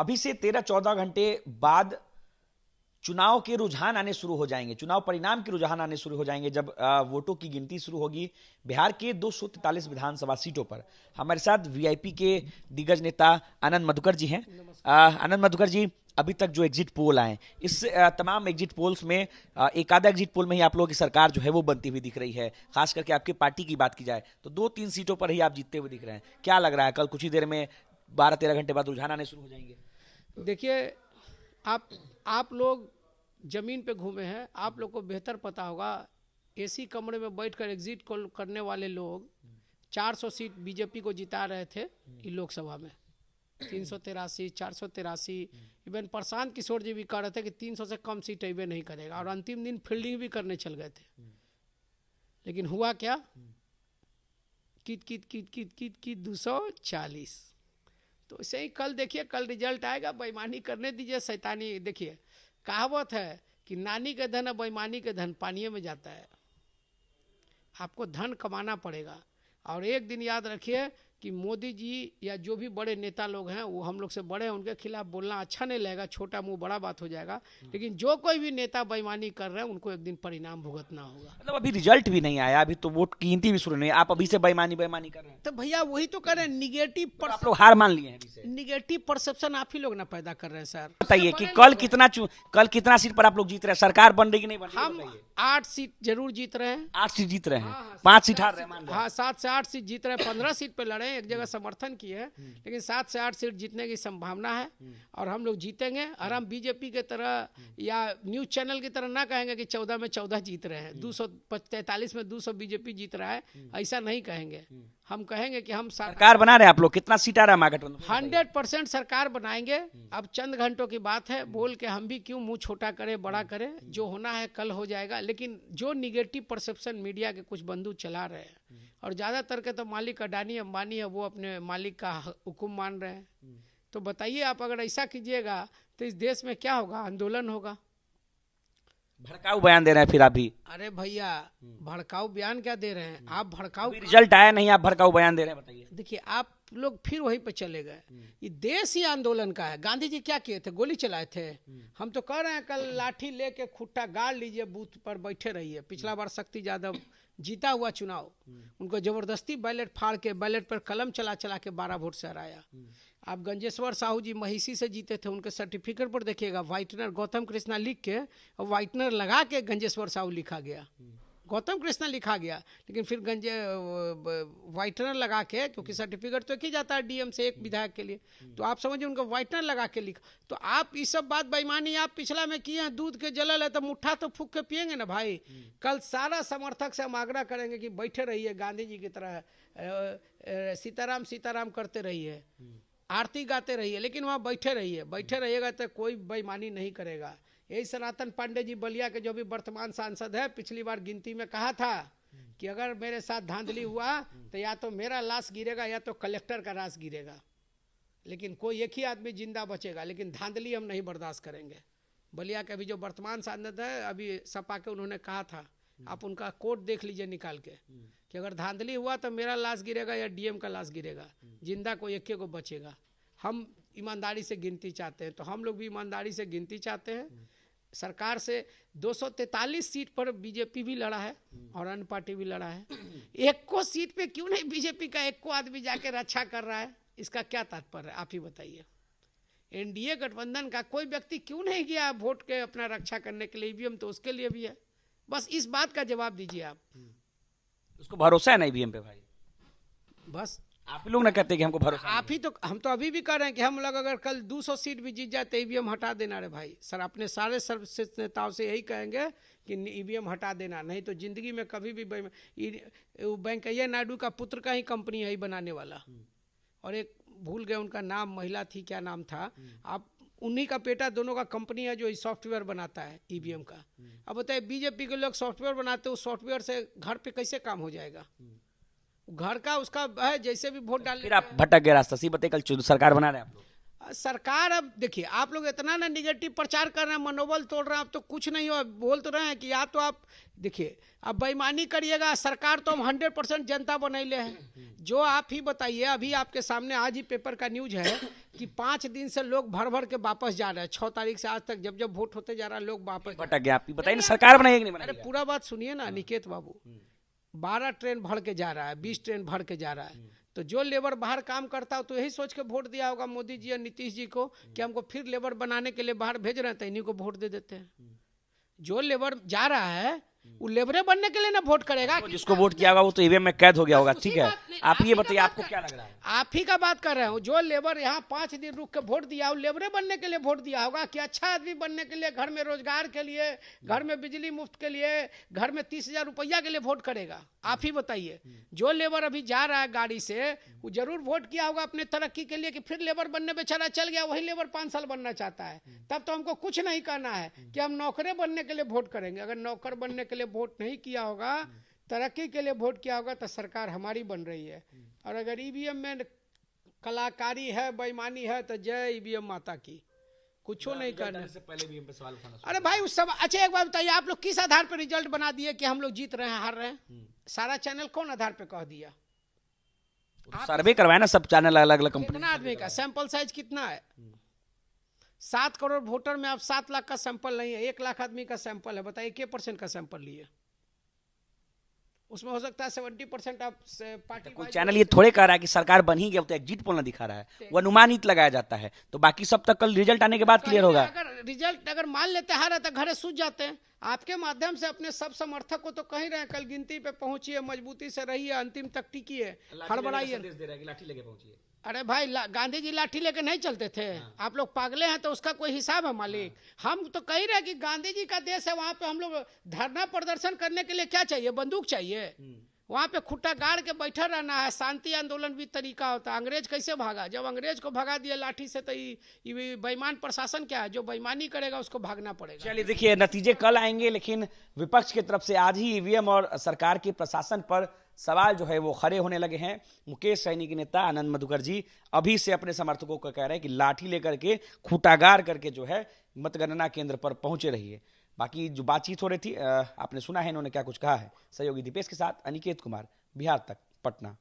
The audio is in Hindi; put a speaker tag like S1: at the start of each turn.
S1: अभी से 13-14 घंटे बाद चुनाव के रुझान आने शुरू हो जाएंगे, चुनाव परिणाम के रुझान आने शुरू हो जाएंगे जब वोटों की गिनती शुरू होगी बिहार के 243 विधानसभा सीटों पर। हमारे साथ वीआईपी के दिग्गज नेता आनंद मधुकर जी हैं। आनंद मधुकर जी, अभी तक जो एग्जिट पोल आए, इस तमाम एग्जिट पोल्स में एक आधा एग्जिट पोल में ही आप लोगों की सरकार जो है वो बनती हुई दिख रही है। खास करके आपकी पार्टी की बात की जाए तो 2-3 सीटों पर ही आप जीतते हुए दिख रहे हैं। क्या लग रहा है कल कुछ ही देर में 12-13 घंटे बाद रुझान आने शुरू हो जाएंगे?
S2: देखिए, आप लोग जमीन पे घूमे हैं, आप लोग को बेहतर पता होगा। एसी कमरे में बैठकर एग्जिट पोल करने वाले लोग 400 सीट बीजेपी को जिता रहे थे लोकसभा में, 383, 483। इवन प्रशांत किशोर जी भी कह रहे थे कि 300 से कम सीट अबे नहीं करेगा, और अंतिम दिन फील्डिंग भी करने चल गए थे। लेकिन हुआ क्या? कित 240। तो ऐसे ही कल देखिए, कल रिजल्ट आएगा। बेईमानी करने दीजिए, शैतानी। देखिए, कहावत है कि नानी के धन और बेईमानी के धन पानी में जाता है। आपको धन कमाना पड़ेगा। और एक दिन याद रखिए कि मोदी जी या जो भी बड़े नेता लोग हैं वो हम लोग से बड़े हैं, उनके खिलाफ बोलना अच्छा नहीं लगेगा, छोटा मुंह बड़ा बात हो जाएगा। लेकिन जो कोई भी नेता बेईमानी कर रहे हैं उनको एक दिन परिणाम भुगतना होगा।
S1: मतलब अभी रिजल्ट भी नहीं आया, अभी तो वोट की गिनती भी शुरू नहीं, आप अभी से बेईमानी कर रहे हैं।
S2: तो भैया वही तो कर रहे हैं, निगेटिव
S1: आप लोग हार मान लिए हैं अभी से।
S2: निगेटिव परसेप्शन आप ही लोग ना पैदा कर रहे हैं सर।
S1: बताइए कि कल कितना सीट पर आप लोग जीत रहे हैं? सरकार बन रही कि नहीं बन रही?
S2: हम 8 सीट जरूर जीत रहे हैं।
S1: 8 सीट जीत रहे हैं, 5 सीट हार रहे हैं।
S2: हाँ, 7 से 8 सीट जीत रहे हैं। 15 सीट पे लड़े, एक जगह समर्थन की है, लेकिन 7 से 8 सीट जीतने की संभावना है और हम लोग जीतेंगे। और हम बीजेपी के तरह या न्यूज चैनल की तरह ना कहेंगे कि 14 में 14 जीत रहे हैं, 243 में 200 बीजेपी जीत रहा है, ऐसा नहीं कहेंगे। हम कहेंगे कि हम
S1: सरकार बना रहे हैं। आप लोग कितना सीट आ रहा है महागठबंधन?
S2: 100% सरकार बनाएंगे। अब चंद घंटों की बात है, बोल के हम भी क्यों मुंह छोटा करे, बड़ा करे। जो होना है कल हो जाएगा। लेकिन जो निगेटिव परसेप्शन मीडिया के कुछ बंधु चला रहे हैं, और ज़्यादातर के तो मालिक अडानी अंबानी है, वो अपने मालिक का हुक्म मान रहे हैं। तो बताइए, आप अगर ऐसा कीजिएगा तो इस देश में क्या होगा? आंदोलन होगा।
S1: भड़काऊ बयान दे रहे हैं फिर आप भी।
S2: अरे भैया, भड़काऊ बयान क्या दे रहे हैं आप? भड़काऊ
S1: रिजल्ट आया नहीं, आप भड़काऊ बयान दे रहे हैं, बताइए।
S2: देखिए, आप लोग फिर वहीं पे चले गए। ये देश ही आंदोलन का है। गांधी जी क्या किए थे? गोली चलाए थे। हम तो कह रहे हैं कल लाठी लेके खुट्टा गाड़ लीजिए, बूथ पर बैठे रहिए। पिछला बार शक्ति यादव जीता हुआ चुनाव, उनको जबरदस्ती बैलेट फाड़ के, बैलेट पर कलम चला चला के 12 वोट से हराया। आप गंजेश्वर साहू जी महिषी से जीते थे, उनके सर्टिफिकेट पर देखिएगा व्हाइटनर गौतम कृष्णा लिख के और व्हाइटनर लगा के गंजेश्वर साहू लिखा गया, गौतम कृष्णा लिखा गया। लेकिन फिर व्हाइटनर लगा के, क्योंकि सर्टिफिकेट तो एक ही जाता है डीएम से एक विधायक के लिए, तो आप समझिए उनको व्हाइटनर लगा के लिखा। तो आप ये सब बात बेईमानी आप पिछला में किए हैं। दूध के जलल है तो मुट्ठा तो फूक के पिएंगे ना भाई। कल सारा समर्थक से हम आग्रह करेंगे कि बैठे रहिए, गांधी जी की तरह सीताराम सीताराम करते रहिए, आरती गाते रहिए, लेकिन वहाँ बैठे रहिए। बैठे रहिएगा तो कोई बेईमानी नहीं करेगा। यही सनातन पांडे जी बलिया के जो भी वर्तमान सांसद है, पिछली बार गिनती में कहा था कि अगर मेरे साथ धांधली हुआ तो या तो मेरा लाश गिरेगा या तो कलेक्टर का लाश गिरेगा, लेकिन कोई एक ही आदमी जिंदा बचेगा। लेकिन धांधली हम नहीं बर्दाश्त करेंगे। बलिया के अभी जो वर्तमान सांसद है, अभी सपा के, उन्होंने कहा था, आप उनका कोड देख लीजिए निकाल के, कि अगर धांधली हुआ तो मेरा लाश गिरेगा या डीएम का लाश गिरेगा, जिंदा कोई एक को बचेगा। हम ईमानदारी से गिनती चाहते हैं, तो हम लोग भी ईमानदारी से गिनती चाहते हैं। सरकार से 243 सीट पर बीजेपी भी लड़ा है और अन्य पार्टी भी लड़ा है। एक को सीट पे क्यों नहीं बीजेपी का एक को आदमी जाके रक्षा कर रहा है? इसका क्या तात्पर्य है, आप ही बताइए। एनडीए गठबंधन का कोई व्यक्ति क्यों नहीं गया वोट के अपना रक्षा करने के लिए? ईवीएम तो उसके लिए भी है। बस इस बात का जवाब दीजिए आप।
S1: उसको भरोसा है ना ईवीएम पे भाई?
S2: बस
S1: आप लोग ना कहते कि हमको भरोसा
S2: आप ही तो, हम तो अभी भी कह रहे हैं कि हम लोग अगर कल 200 सीट भी जीत जाए तो ईवीएम हटा देना। रे भाई सर, अपने सारे सर्वश्रेष्ठ नेताओं से यही कहेंगे कि ईवीएम हटा देना, नहीं तो जिंदगी में कभी भी वेंकैया नायडू का पुत्र का ही कंपनी है बनाने वाला, और एक भूल गए उनका नाम, महिला थी, क्या नाम था, आप उन्हीं का बेटा, दोनों का कंपनी है जो सॉफ्टवेयर बनाता है ईवीएम का। अब बताइए, बीजेपी के लोग सॉफ्टवेयर बनाते हैं, उस सॉफ्टवेयर से घर पे कैसे काम हो जाएगा? घर का उसका है, जैसे भी वोट डालने।
S1: फिर आप भटक गए रास्ता। सी बताइए, कल सरकार बना रहे हैं आप लोग।
S2: सरकार, अब देखिए, आप लोग इतना ना निगेटिव प्रचार कर रहे हैं, मनोबल तोड़ रहे हैं। आप तो कुछ नहीं हो, बोल तो रहे हैं कि या तो आप देखिए, अब बेईमानी करिएगा। सरकार तो हम 100% जनता बनैले हैं। जो आप ही बताइए, अभी आपके सामने आज ही पेपर का न्यूज है कि 5 दिन से लोग भर भर के वापस जा रहे हैं। 6 तारीख से आज तक जब जब वोट होते जा रहा है लोग वापस।
S1: भटक गया, आप बताइए ना, सरकार बनाएगी कि नहीं
S2: अरे
S1: बनाएगी?
S2: पूरा बात सुनिए ना निकेत बाबू, 12 ट्रेन भर के जा रहा है, 20 ट्रेन भर के जा रहा है, तो जो लेबर बाहर काम करता हो तो यही सोच के वोट दिया होगा मोदी जी और नीतीश जी को कि हमको फिर लेबर बनाने के लिए बाहर भेज रहे हैं, तो इन्हीं को वोट दे देते हैं। जो लेबर जा रहा है वो लेबरे बनने के लिए ना वोट करेगा।
S1: तो जिसको वोट किया होगा वो तो ईवीएम में कैद हो गया होगा, ठीक है। आप ये बताइए, आपको क्या लग रहा है?
S2: आप ही का बात कर रहे हो। जो लेबर यहाँ 5 दिन रुक के वोट दिया, वो लेबरे बनने के लिए वोट दिया होगा कि अच्छा आदमी बनने के लिए, घर में रोजगार के लिए, घर में बिजली मुफ्त के लिए, घर में 30,000 रुपया के लिए वोट करेगा? आप ही बताइए। जो लेबर अभी जा रहा है गाड़ी से, वो जरूर वोट किया होगा अपने तरक्की के लिए कि फिर लेबर बनने बेचारा चल गया, वही लेबर 5 साल बनना चाहता है। तब तो हमको कुछ नहीं करना है कि हम नौकरे बनने के लिए वोट करेंगे। अगर नौकर बनने के लिए वोट नहीं किया होगा, तरक्की के लिए वोट किया होगा, तो सरकार हमारी बन रही है। और अगर ईवीएम में कलाकारी है, बेईमानी है, तो जय ईवीएम माता की, कुछ नहीं करना
S1: से पहले ईवीएम पे सवाल उठाना।
S2: अरे भाई उस सब अच्छा एक बात बताइए, आप लोग किस आधार पर रिजल्ट बना दिए कि हम लोग जीत रहे हैं हार रहे हैं? सारा चैनल कौन आधार पे कह दिया?
S1: सर्वे करवाए ना सब चैनल, अलग अलग कंपनी।
S2: कितना आदमी का सैंपल साइज कितना है? 7 करोड़ वोटर में आप 7 लाख का सैंपल नहीं है, 1 लाख आदमी का सैंपल है। बताइए के परसेंट का सैंपल लिए? उसमें हो सकता है 70% आप पार्टी।
S1: कोई चैनल ये थोड़े कह रहा है कि सरकार बन ही गया, तो एग्जिट पोल ना दिखा रहा है, वो अनुमानित लगाया जाता है। तो बाकी सब तक कल रिजल्ट आने के बाद क्लियर होगा।
S2: अगर रिजल्ट अगर मान लेते हारा तो घरे सूझ जाते हैं। आपके माध्यम से अपने सब समर्थक को तो कह रहे हैं कल गिनती पे पहुंचिए, मजबूती से रहिए, अंतिम तक टिकिए, हड़बड़ाइए।
S1: लाठी लेके पहुंचिए।
S2: अरे भाई गांधी जी लाठी लेके नहीं चलते थे। आप लोग पागले हैं तो उसका कोई हिसाब है मालिक। हम तो कह रहे हैं कि गांधी जी का देश है, वहां पे हम लोग धरना प्रदर्शन करने के लिए क्या चाहिए? बंदूक चाहिए? वहां पे खुट्टा गाड़ के बैठा रहना है। शांति आंदोलन भी तरीका होता है। अंग्रेज कैसे भागा? जब अंग्रेज को भगा दिया लाठी से, तो ये बेईमान प्रशासन क्या है? जो बेईमानी करेगा उसको भागना पड़ेगा।
S1: चलिए देखिए, नतीजे कल आएंगे, लेकिन विपक्ष की तरफ से आज ही ईवीएम और सरकार के प्रशासन पर सवाल जो है वो खड़े होने लगे हैं। मुकेश सहनी के नेता आनंद मधुकर जी अभी से अपने समर्थकों को कह रहे हैं कि लाठी लेकर के, खूंटागार करके जो है मतगणना केंद्र पर पहुंचे रहिए। बाकी जो बातचीत हो रही थी, आपने सुना है इन्होंने क्या कुछ कहा है। सहयोगी दीपेश के साथ अनिकेत कुमार, बिहार तक, पटना।